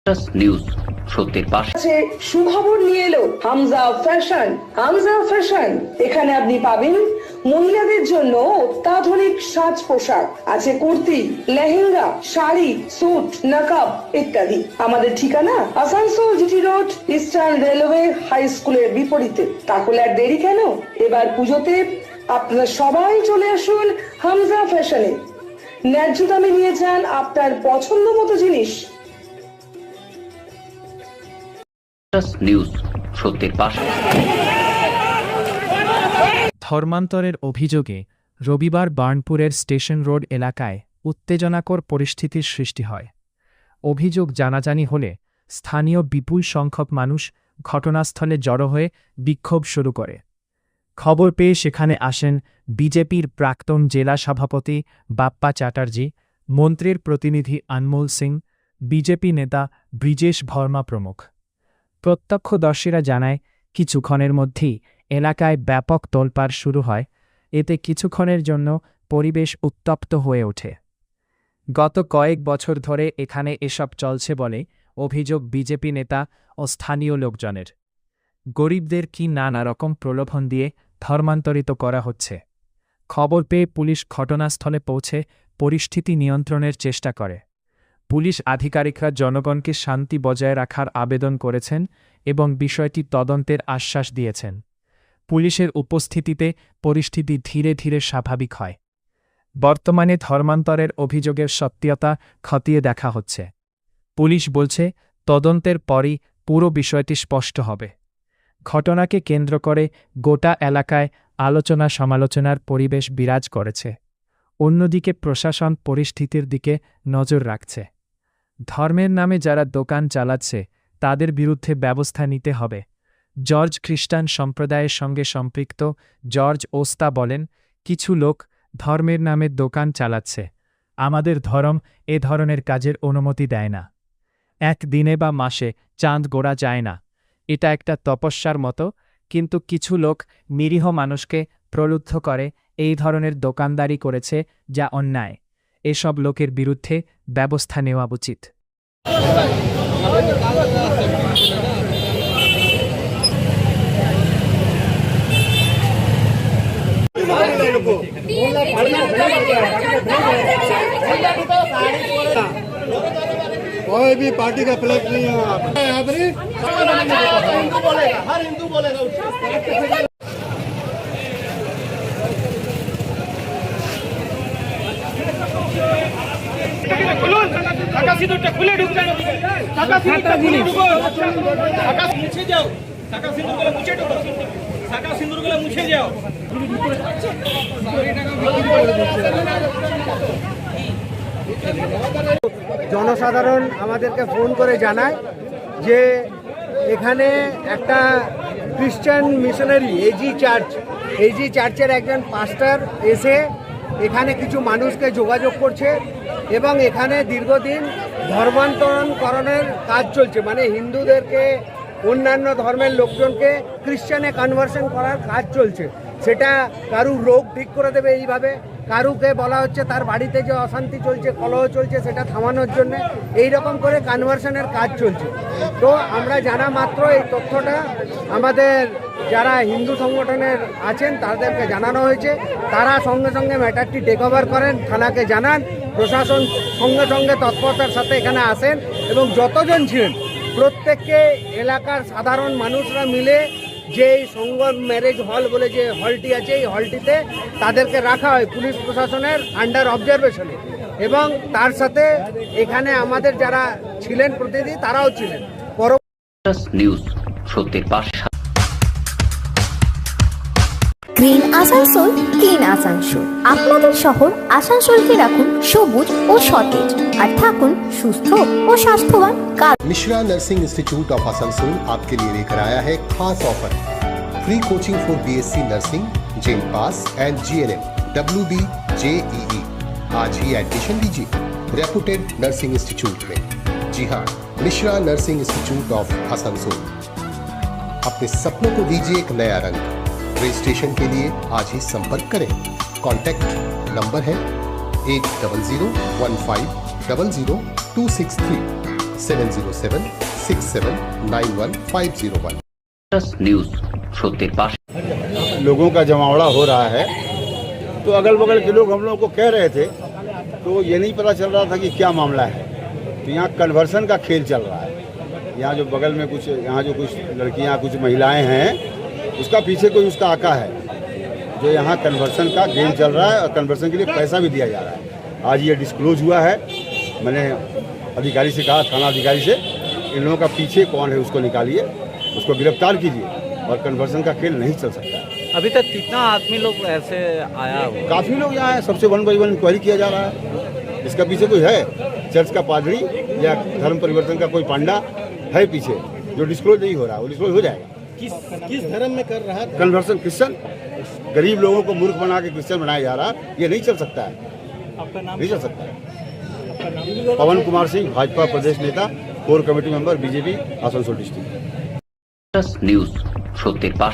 News সত্যের পাশে। সুখবর নিয়ে এলো হামজা ফ্যাশন। হামজা ফ্যাশন, এখানে আপনি পাবেন মহিলাদের জন্য অত্যাধুনিক সাজ পোশাক, আছে কুর্তি, লেহেঙ্গা, শাড়ি, স্যুট, নকাব ইত্যাদি। আমাদের ঠিকানা Asansol GT road, Eastern Railway high স্কুলের বিপরীতে। তাহলে আর দেরি কেন, এবার পুজোতে আপনারা সবাই চলে আসুন হামজা ফ্যাশনে। ন্যায্য দামে নিয়ে যান আপনার পছন্দ মতো জিনিস। নিউজ সত্যের পাশে। ধর্মান্তরের অভিযোগে রবিবার বার্নপুরের স্টেশন রোড এলাকায় উত্তেজনাকর পরিস্থিতির সৃষ্টি হয়। অভিযোগ জানাজানি হলে স্থানীয় বিপুল সংখ্যক মানুষ ঘটনাস্থলে জড়ো হয়ে বিক্ষোভ শুরু করে। খবর পেয়ে সেখানে আসেন বিজেপির প্রাক্তন জেলা সভাপতি বাপ্পা চ্যাটার্জি, মন্ত্রীর প্রতিনিধি আনমোল সিং, বিজেপি নেতা ব্রিজেশ ভর্মা প্রমুখ। প্রত্যক্ষদর্শীরা জানায় কিছুক্ষণের মধ্যেই এলাকায় ব্যাপক তোলপাড় শুরু হয়। এতে কিছুক্ষণের জন্য পরিবেশ উত্তপ্ত হয়ে ওঠে। গত কয়েক বছর ধরে এখানে এসব চলছে বলে অভিযোগ বিজেপি নেতা ও স্থানীয় লোকজনের। গরিবদের কি নানা রকম প্রলোভন দিয়ে ধর্মান্তরিত করা হচ্ছে। খবর পেয়ে পুলিশ ঘটনাস্থলে পৌঁছে পরিস্থিতি নিয়ন্ত্রণের চেষ্টা করে। পুলিশ আধিকারিকরা জনগণকে শান্তি বজায় রাখার আবেদন করেছেন এবং বিষয়টি তদন্তের আশ্বাস দিয়েছেন। পুলিশের উপস্থিতিতে পরিস্থিতি ধীরে ধীরে স্বাভাবিক হয়। বর্তমানে ধর্মান্তরের অভিযোগের সত্যতা খতিয়ে দেখা হচ্ছে। পুলিশ বলছে তদন্তের পরই পুরো বিষয়টি স্পষ্ট হবে। ঘটনাকে কেন্দ্র করে গোটা এলাকায় আলোচনা সমালোচনার পরিবেশ বিরাজ করেছে। অন্যদিকে প্রশাসন পরিস্থিতির দিকে নজর রাখছে। ধর্মের নামে যারা দোকান চালাচ্ছে তাদের বিরুদ্ধে ব্যবস্থা নিতে হবে। জর্জ খ্রিস্টান সম্প্রদায়ের সঙ্গে সম্পৃক্ত জর্জ ওস্তা বলেন, কিছু লোক ধর্মের নামে দোকান চালাচ্ছে। আমাদের ধর্ম এ ধরনের কাজের অনুমতি দেয় না। এক দিনে বা মাসে চাঁদ গোড়া যায় না। এটা একটা তপস্যার মতো, কিন্তু কিছু লোক নিরীহ মানুষকে প্রলুব্ধ করে এই ধরনের দোকানদারি করেছে, যা অন্যায়। এসব লোকের বিরুদ্ধে ব্যবস্থা নেওয়া উচিত। कोई भी पार्टी का फ्लैग नहीं है यहाँ पर। हिंदू बोलेगा, हर हिंदू बोलेगा খুলে ঢুকবে, মুছে যাও, টাকা সিঁদুরগুলো মুছে ঢুকো, টাকা সিঁদুরগুলো মুছে যাও। জনসাধারণ আমাদেরকে ফোন করে জানায় যে এখানে একটা খ্রিস্টান মিশনারি এজি চার্চের একজন পাস্টার এসে এখানে কিছু মানুষকে যোগাযোগ করছে এবং এখানে দীর্ঘদিন ধর্মান্তরণকরণের কাজ চলছে, মানে হিন্দুদেরকে অন্যান্য ধর্মের লোকজনকে খ্রিস্টানে কনভার্সন করার কাজ চলছে। সেটা কারুর রোগ ঠিক করে দেবে এইভাবে, কারুকে বলা হচ্ছে তার বাড়িতে যে অশান্তি চলছে, কলহ চলছে, সেটা থামানোর জন্য এইরকম করে কনভার্সনের কাজ চলছে। তো আমরা জানা মাত্র এই তথ্যটা আমাদের যারা হিন্দু সংগঠনের আছেন তাদেরকে জানানো হয়েছে। তারা সঙ্গে সঙ্গে ম্যাটারটি টেক ওভার করেন, থানাকে জানান, প্রশাসন সঙ্গে সঙ্গে তৎপরতার সাথে এখানে আসেন এবং যতজন ছিলেন প্রত্যেককে এলাকার সাধারণ মানুষরা মিলে যে সঙ্গম ম্যারেজ হল বলে যে হলটি আছে, এই হলটিতে তাদেরকে রাখা হয় পুলিশ প্রশাসনের আন্ডার অবজারভেশনে। এবং তার সাথে এখানে আমাদের যারা ছিলেন প্রতিনিধি তারাও ছিলেন। নিউজ সত্যের পাশে। Green Asansol, clean Asansol. আপনাদের শহর আসানসোলকে রাখুন সবুজ ও সতেজ, আর থাকুন সুস্থ ও স্বাস্থ্যবান। Mishra nursing institute of Asansol आपके लिए लेकर आया है खास offer. Free coaching for BSc nursing, जेम pass and GNM, WB, JEE। आज ही एडमिशन लीजिए रेपुटेड नर्सिंग इंस्टीट्यूट में। जी हाँ, Mishra nursing institute of Asansol. अपने सपनों को दीजिए एक नया रंग। रजिस्ट्रेशन के लिए आज ही संपर्क करें। कॉन्टैक्ट नंबर है 8001500263। 707-6791-501। নিউজ সত্যের পাশে। लोगों का जमावड़ा हो रहा है, तो अगल बगल के लोग हम लोगों को कह रहे थे, तो ये नहीं पता चल रहा था कि क्या मामला है। तो यहाँ कन्वर्सन का खेल चल रहा है। यहाँ जो बगल में कुछ, यहाँ जो कुछ लड़कियाँ, कुछ महिलाएं हैं, उसका पीछे कोई उसका आका है जो यहाँ कन्वर्सन का गेम चल रहा है और कन्वर्सन के लिए पैसा भी दिया जा रहा है। आज ये डिस्क्लोज हुआ है। मैंने अधिकारी से कहा, थाना अधिकारी से, इन लोगों का पीछे कौन है उसको निकालिए, उसको गिरफ्तार कीजिए, और कन्वर्सन का खेल नहीं चल सकता है। अभी तक कितना आदमी लोग ऐसे आया हुआ? काफ़ी लोग यहाँ हैं, सबसे 1 by 1 इंक्वायरी किया जा रहा है। इसका पीछे कोई है, चर्च का पादरी या धर्म परिवर्तन का कोई पांडा है पीछे, जो डिस्क्लोज नहीं हो रहा, वो डिस्क्लोज हो जाएगा। किस धर्म में कर रहा है? कन्वर्सन क्रिश्चियन, गरीब लोगों को मूर्ख बना के क्रिश्चियन बनाया जा रहा है, ये नहीं चल सकता है, नहीं चल सकता है। पवन कुमार सिंह, भाजपा प्रदेश नेता, core committee member, BJP, Asansol district. News সত্যের পাশে।